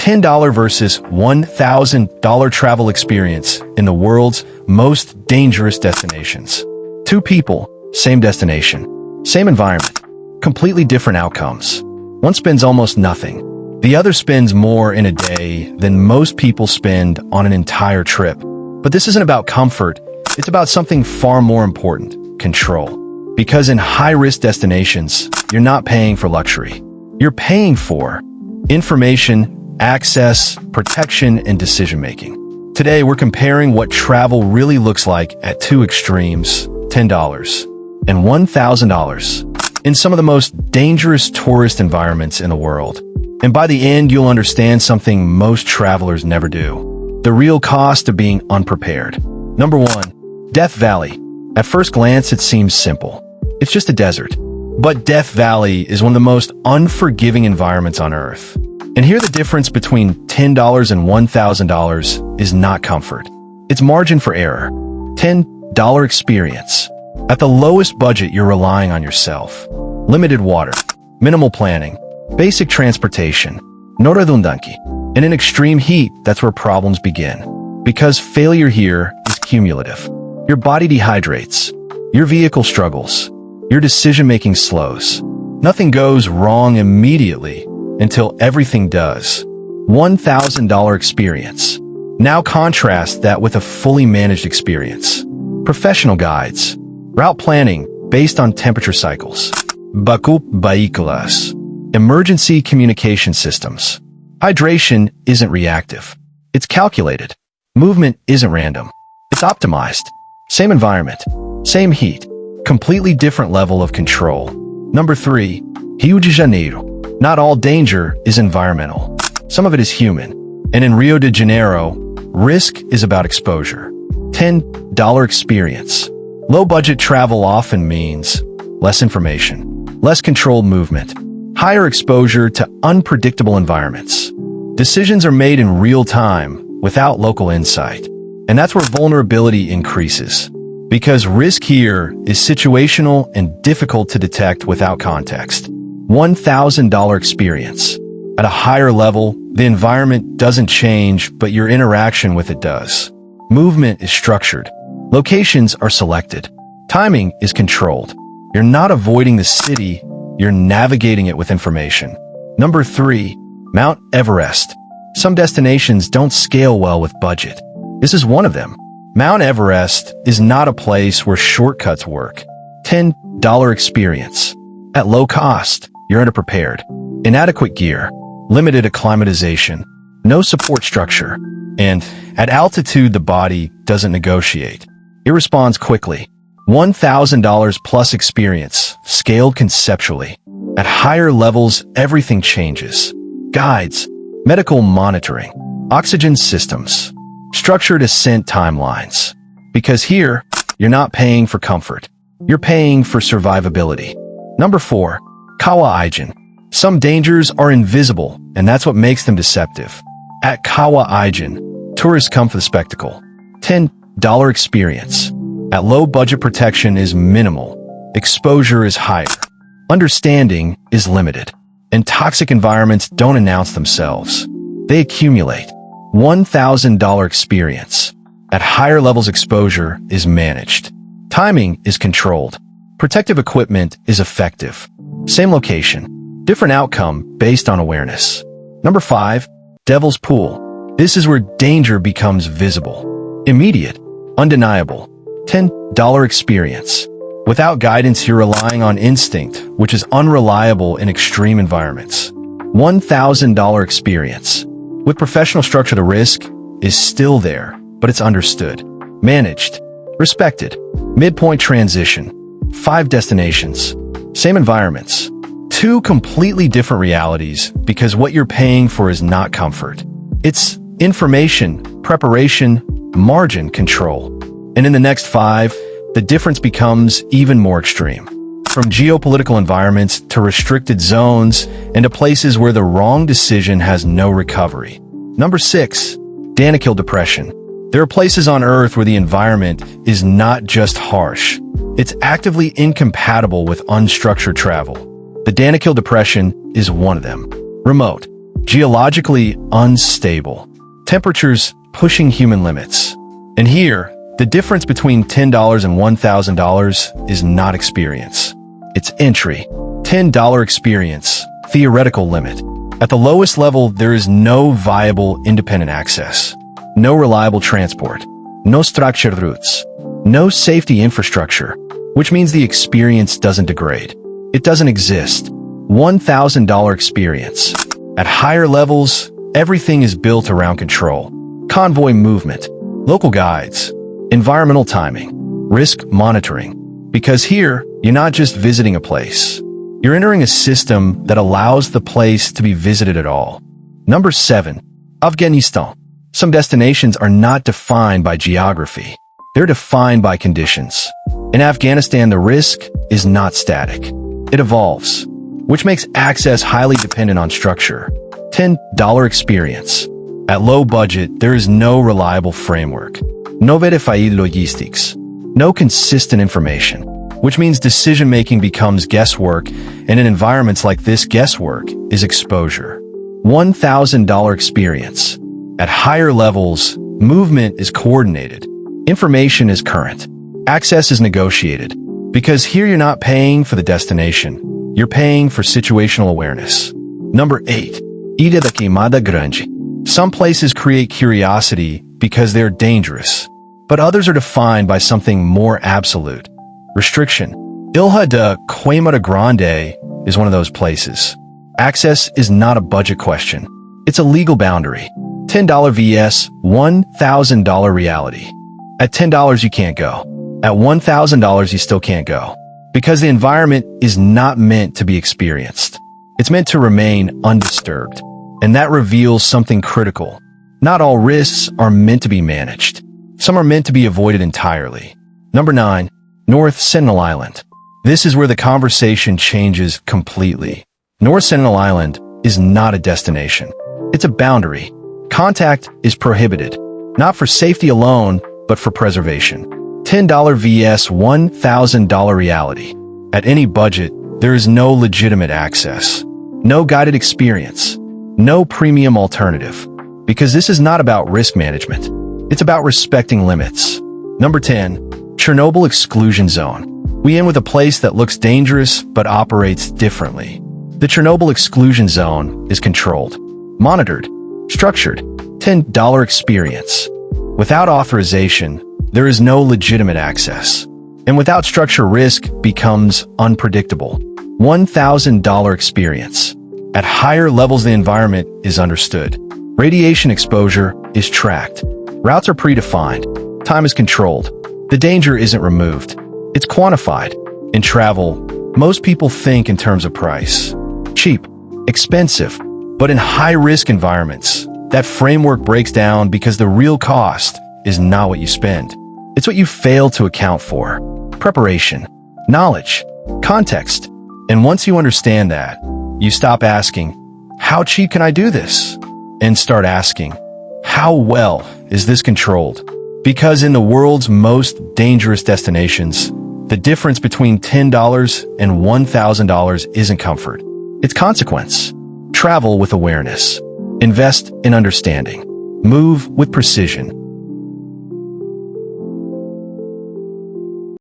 $10 versus $1,000 travel experience in the world's most dangerous destinations. Two people, same destination, same environment, completely different outcomes. One spends almost nothing. The other spends more in a day than most people spend on an entire trip. But this isn't about comfort. It's about something far more important: control. Because in high-risk destinations, you're not paying for luxury. You're paying for information, access, protection, and decision-making. Today, we're comparing what travel really looks like at two extremes: $10 and $1,000 in some of the most dangerous tourist environments in the world. And by the end, you'll understand something most travelers never do: the real cost of being unprepared. Number 1, Death Valley. At first glance, it seems simple. It's just a desert. But Death Valley is one of the most unforgiving environments on Earth. And here the difference between $10 and $1,000 is not comfort. It's margin for error. $10 experience. At the lowest budget, you're relying on yourself. Limited water, minimal planning, basic transportation, no redundancy. And in extreme heat, that's where problems begin. Because failure here is cumulative. Your body dehydrates. Your vehicle struggles. Your decision-making slows. Nothing goes wrong immediately until everything does. $1,000 experience. Now contrast that with a fully managed experience. Professional guides. Route planning based on temperature cycles. Backup vehículos. Emergency communication systems. Hydration isn't reactive. It's calculated. Movement isn't random. It's optimized. Same environment. Same heat. Completely different level of control. Number 3, Rio de Janeiro. Not all danger is environmental. Some of it is human. And in Rio de Janeiro, risk is about exposure. $10 experience. Low-budget travel often means less information, less controlled movement, higher exposure to unpredictable environments. Decisions are made in real time without local insight. And that's where vulnerability increases. Because risk here is situational and difficult to detect without context. $1,000 experience. At a higher level, the environment doesn't change, but your interaction with it does. Movement is structured. Locations are selected. Timing is controlled. You're not avoiding the city, you're navigating it with information. Number 3, Mount Everest. Some destinations don't scale well with budget. This is one of them. Mount Everest is not a place where shortcuts work. $10 experience. At low cost, you're underprepared. Inadequate gear, limited acclimatization, no support structure. And at altitude, the body doesn't negotiate. It responds quickly. $1,000 plus experience, scaled conceptually. At higher levels, everything changes. Guides, medical monitoring, oxygen systems, structured ascent timelines. Because here, you're not paying for comfort. You're paying for survivability. Number 4, Kawa Ijen. Some dangers are invisible, and that's what makes them deceptive. At Kawa Ijen, tourists come for the spectacle. $10 experience. At low budget, protection is minimal. Exposure is higher. Understanding is limited. And toxic environments don't announce themselves. They accumulate. $1,000 experience. At higher levels, exposure is managed. Timing is controlled. Protective equipment is effective. Same location, different outcome based on awareness. Number 5, Devil's Pool. This is where danger becomes visible. Immediate, undeniable. $10 experience. Without guidance, you're relying on instinct, which is unreliable in extreme environments. $1,000 experience. With professional structure, the risk is still there, but it's understood, managed, respected. Midpoint transition. 5 destinations. Same environments. 2 completely different realities because what you're paying for is not comfort. It's information, preparation, margin, control. And in the next 5, the difference becomes even more extreme. From geopolitical environments to restricted zones and to places where the wrong decision has no recovery. Number 6, Danakil Depression. There are places on Earth where the environment is not just harsh. It's actively incompatible with unstructured travel. The Danakil Depression is one of them. Remote, geologically unstable, temperatures pushing human limits. And here, the difference between $10 and $1,000 is not experience. It's entry. $10 experience, theoretical limit. At the lowest level, there is no viable independent access, no reliable transport, no structured routes, no safety infrastructure, which means the experience doesn't degrade. It doesn't exist. $1,000 experience. At higher levels, everything is built around control, convoy movement, local guides, environmental timing, risk monitoring. Because here, you're not just visiting a place. You're entering a system that allows the place to be visited at all. Number 7. Afghanistan. Some destinations are not defined by geography. They're defined by conditions. In Afghanistan, the risk is not static. It evolves, which makes access highly dependent on structure. $10 experience. At low budget, there is no reliable framework. No verified logistics. No consistent information, which means decision-making becomes guesswork, and in environments like this, guesswork is exposure. $1,000 experience. At higher levels, movement is coordinated. Information is current. Access is negotiated. Because here you're not paying for the destination, you're paying for situational awareness. Number 8. Ilha da Queimada Grande. Some places create curiosity because they're dangerous, but others are defined by something more absolute. Restriction. Ilha da Queimada Grande is one of those places. Access is not a budget question. It's a legal boundary. $10 vs. $1,000 reality. At $10 you can't go. At $1,000 you still can't go. Because the environment is not meant to be experienced. It's meant to remain undisturbed. And that reveals something critical. Not all risks are meant to be managed. Some are meant to be avoided entirely. Number 9. North Sentinel Island. This is where the conversation changes completely. North Sentinel Island is not a destination. It's a boundary. Contact is prohibited, not for safety alone, but for preservation. $10 vs. $1,000 reality. At any budget, there is no legitimate access, no guided experience, no premium alternative. Because this is not about risk management. It's about respecting limits. Number 10. Chernobyl Exclusion Zone. We end with a place that looks dangerous but operates differently. The Chernobyl Exclusion Zone is controlled, monitored, structured. $10 experience. Without authorization, there is no legitimate access. And without structure, risk becomes unpredictable. $1,000 experience. At higher levels, the environment is understood. Radiation exposure is tracked. Routes are predefined. Time is controlled. The danger isn't removed. It's quantified. In travel, most people think in terms of price. Cheap, expensive. But in high-risk environments, that framework breaks down because the real cost is not what you spend. It's what you fail to account for. Preparation, knowledge, context. And once you understand that, you stop asking, how cheap can I do this? And start asking, how well is this controlled? Because in the world's most dangerous destinations, the difference between $10 and $1,000 isn't comfort. It's consequence. Travel with awareness. Invest in understanding. Move with precision.